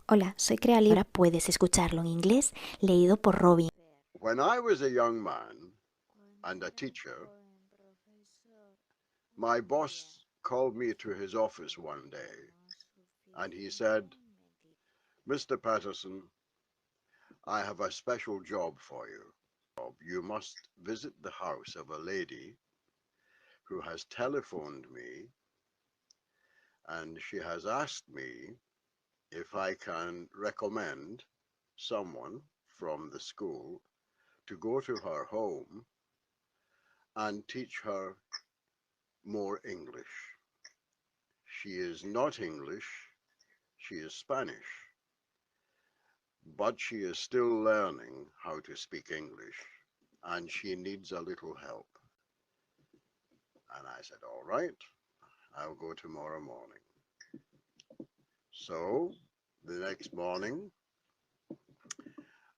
Hola, soy Creali. Ahora puedes escucharlo en inglés, leído por Robin. When I was a young man and a teacher, my boss called me to his office one day and he said, Mr. Patterson, I have a special job for you. You must visit the house of a lady who has telephoned me and she has asked me if I can recommend someone from the school to go to her home and teach her more English. She is not English, she is Spanish, but she is still learning how to speak English and she needs a little help. And I said, all right, I'll go tomorrow morning. So the next morning,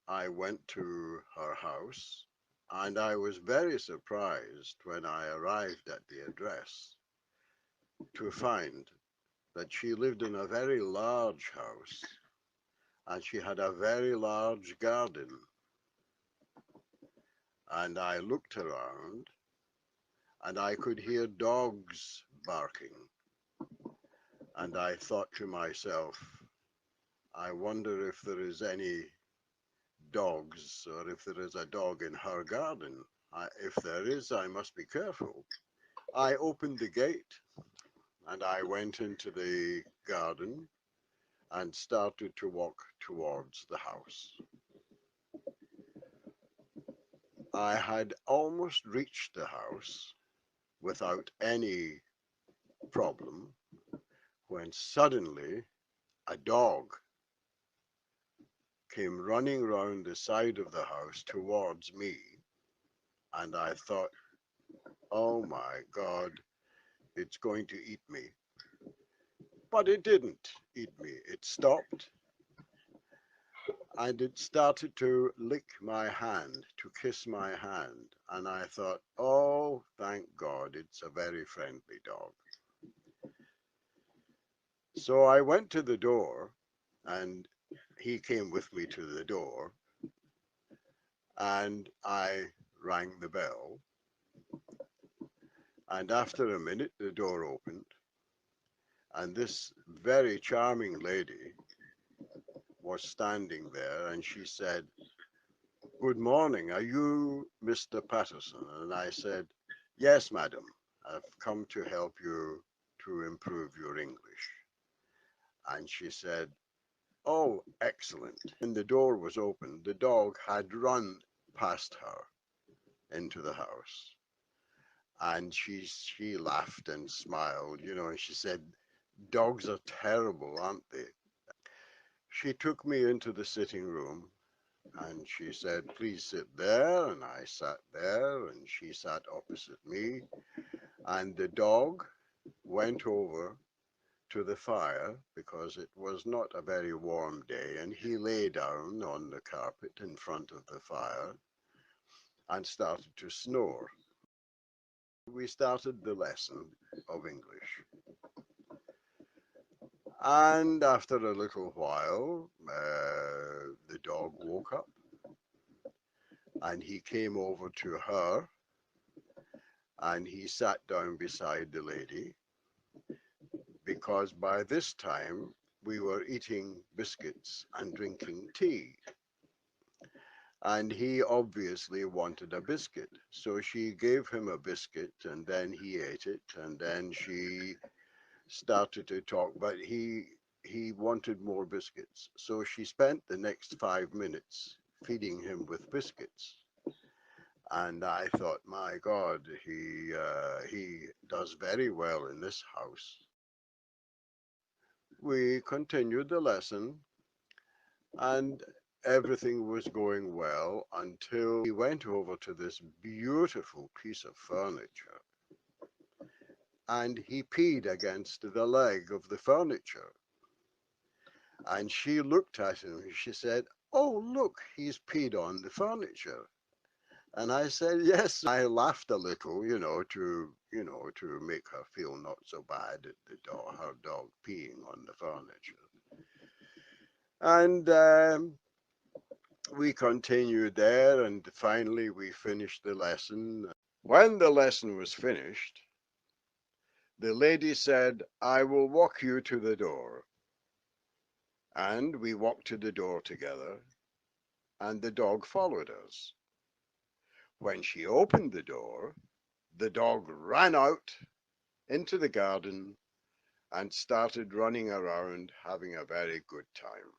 I went to her house and I was very surprised when I arrived at the address to find that she lived in a very large house and she had a very large garden. And I looked around and I could hear dogs barking. And I thought to myself, I wonder if there is any dogs or if there is a dog in her garden. If there is, I must be careful. I opened the gate and I went into the garden and started to walk towards the house. I had almost reached the house without any problem when suddenly a dog came running round the side of the house towards me. And I thought, oh my God, it's going to eat me. But it didn't eat me. It stopped and it started to lick my hand, to kiss my hand. And I thought, oh, thank God, it's a very friendly dog. So I went to the door and he came with me to the door and I rang the bell. And after a minute, the door opened and this very charming lady was standing there and she said, good morning, are you Mr. Patterson? And I said, yes, madam, I've come to help you to improve your English. And she said, oh, excellent. When the door was opened, the dog had run past her into the house. And she laughed and smiled, you know, and she said, dogs are terrible, aren't they? She took me into the sitting room and she said, please sit there. And I sat there and she sat opposite me. And the dog went over to the fire because it was not a very warm day. And he lay down on the carpet in front of the fire and started to snore. We started the lesson of English. And after a little while, the dog woke up and he came over to her and he sat down beside the lady because by this time we were eating biscuits and drinking tea. And he obviously wanted a biscuit. So she gave him a biscuit and then he ate it and then she started to talk, but he wanted more biscuits. So she spent the next 5 minutes feeding him with biscuits. And I thought, my God, he does very well in this house. We continued the lesson and everything was going well until he went over to this beautiful piece of furniture and he peed against the leg of the furniture. And she looked at him and she said, oh, look, he's peed on the furniture. And I said, yes. I laughed a little, to make her feel not so bad at her dog peeing on the furniture. And we continued there, and finally we finished the lesson. When the lesson was finished, the lady said, "I will walk you to the door." And we walked to the door together, and the dog followed us. When she opened the dog ran out into the garden and started running around, having a very good time.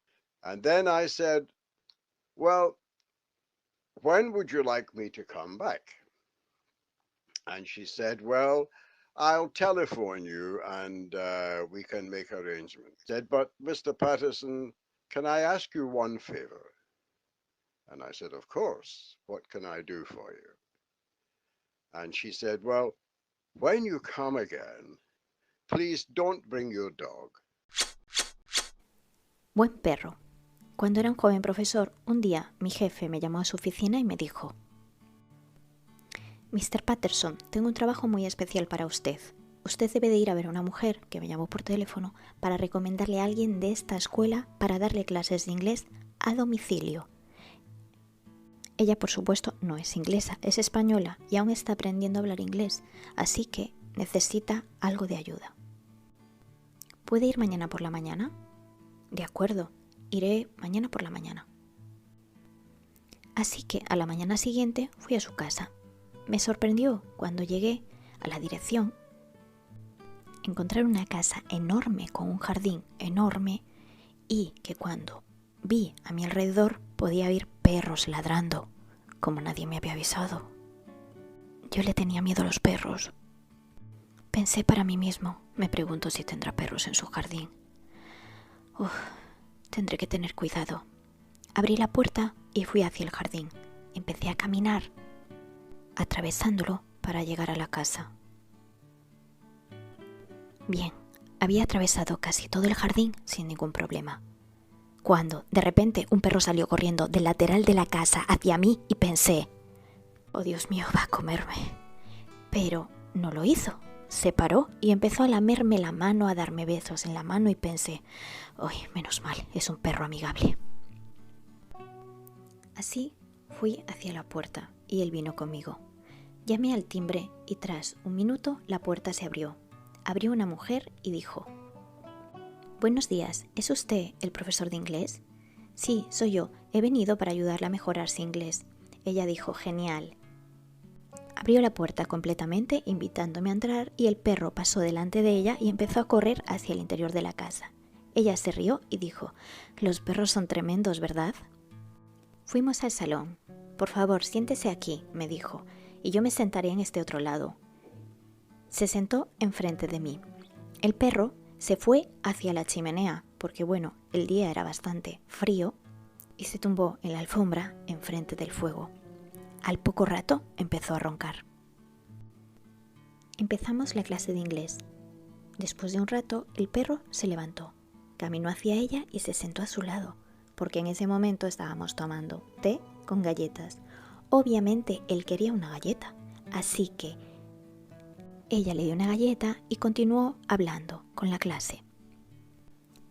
And then I said, "Well, when would you like me to come back?" And she said, "Well, I'll telephone you and we can make arrangements." I said, "But Mr. Patterson, can I ask you one favor?" And I said, "Of course. What can I do for you?" And she said, "Well, when you come again, please don't bring your dog." Buen perro. Cuando era un joven profesor, un día mi jefe me llamó a su oficina y me dijo: Mr. Patterson, tengo un trabajo muy especial para usted. Usted debe de ir a ver a una mujer que me llamó por teléfono para recomendarle a alguien de esta escuela para darle clases de inglés a domicilio. Ella, por supuesto, no es inglesa, es española y aún está aprendiendo a hablar inglés, así que necesita algo de ayuda. ¿Puede ir mañana por la mañana? De acuerdo, iré mañana por la mañana. Así que a la mañana siguiente fui a su casa. Me sorprendió cuando llegué a la dirección encontrar una casa enorme con un jardín enorme y que cuando vi a mi alrededor podía oír perros ladrando, como nadie me había avisado. Yo le tenía miedo a los perros. Pensé para mí mismo, me pregunto si tendrá perros en su jardín. Tendré que tener cuidado. Abrí la puerta y fui hacia el jardín. Empecé a caminar, atravesándolo para llegar a la casa. Bien, había atravesado casi todo el jardín sin ningún problema, cuando de repente un perro salió corriendo del lateral de la casa hacia mí y pensé: oh Dios mío, va a comerme. Pero no lo hizo. Se paró y empezó a lamerme la mano, a darme besos en la mano y pensé: ¡ay, menos mal, es un perro amigable! Así fui hacia la puerta y él vino conmigo. Llamé al timbre y tras un minuto la puerta se abrió. Abrió una mujer y dijo: Buenos días, ¿es usted el profesor de inglés? Sí, soy yo, he venido para ayudarla a mejorar su inglés. Ella dijo: genial. Abrió la puerta completamente, invitándome a entrar, y el perro pasó delante de ella y empezó a correr hacia el interior de la casa. Ella se rió y dijo: los perros son tremendos, ¿verdad? Fuimos al salón. Por favor, siéntese aquí, me dijo, y yo me sentaré en este otro lado. Se sentó enfrente de mí. El perro se fue hacia la chimenea, porque bueno, el día era bastante frío, y se tumbó en la alfombra enfrente del fuego. Al poco rato empezó a roncar. Empezamos la clase de inglés. Después de un rato, el perro se levantó, caminó hacia ella y se sentó a su lado, porque en ese momento estábamos tomando té con galletas. Obviamente él quería una galleta, así que ella le dio una galleta y continuó hablando con la clase.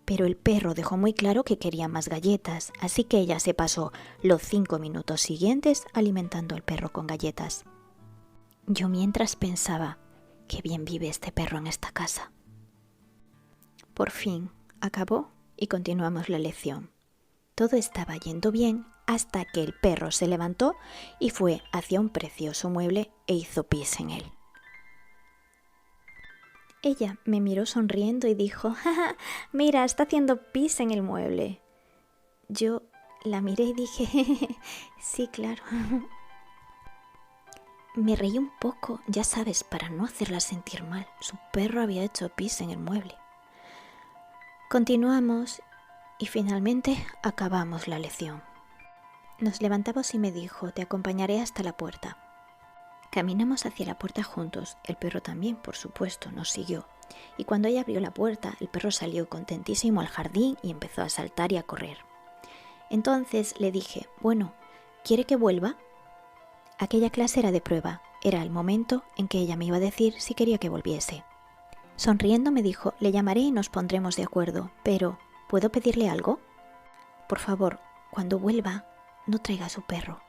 Pero el perro dejó muy claro que quería más galletas, así que ella se pasó los 5 minutos siguientes alimentando al perro con galletas. Yo mientras pensaba: qué bien vive este perro en esta casa. Por fin acabó y continuamos la lección. Todo estaba yendo bien hasta que el perro se levantó y fue hacia un precioso mueble e hizo pis en él. Ella me miró sonriendo y dijo: ¡ja! Mira, está haciendo pis en el mueble. Yo la miré y dije: sí, claro. Me reí un poco, ya sabes, para no hacerla sentir mal. Su perro había hecho pis en el mueble. Continuamos y finalmente acabamos la lección. Nos levantamos y me dijo: te acompañaré hasta la puerta. Caminamos hacia la puerta juntos, el perro también, por supuesto, nos siguió. Y cuando ella abrió la puerta, el perro salió contentísimo al jardín y empezó a saltar y a correr. Entonces le dije: bueno, ¿quiere que vuelva? Aquella clase era de prueba, era el momento en que ella me iba a decir si quería que volviese. Sonriendo me dijo: le llamaré y nos pondremos de acuerdo, pero ¿puedo pedirle algo? Por favor, cuando vuelva, no traiga a su perro.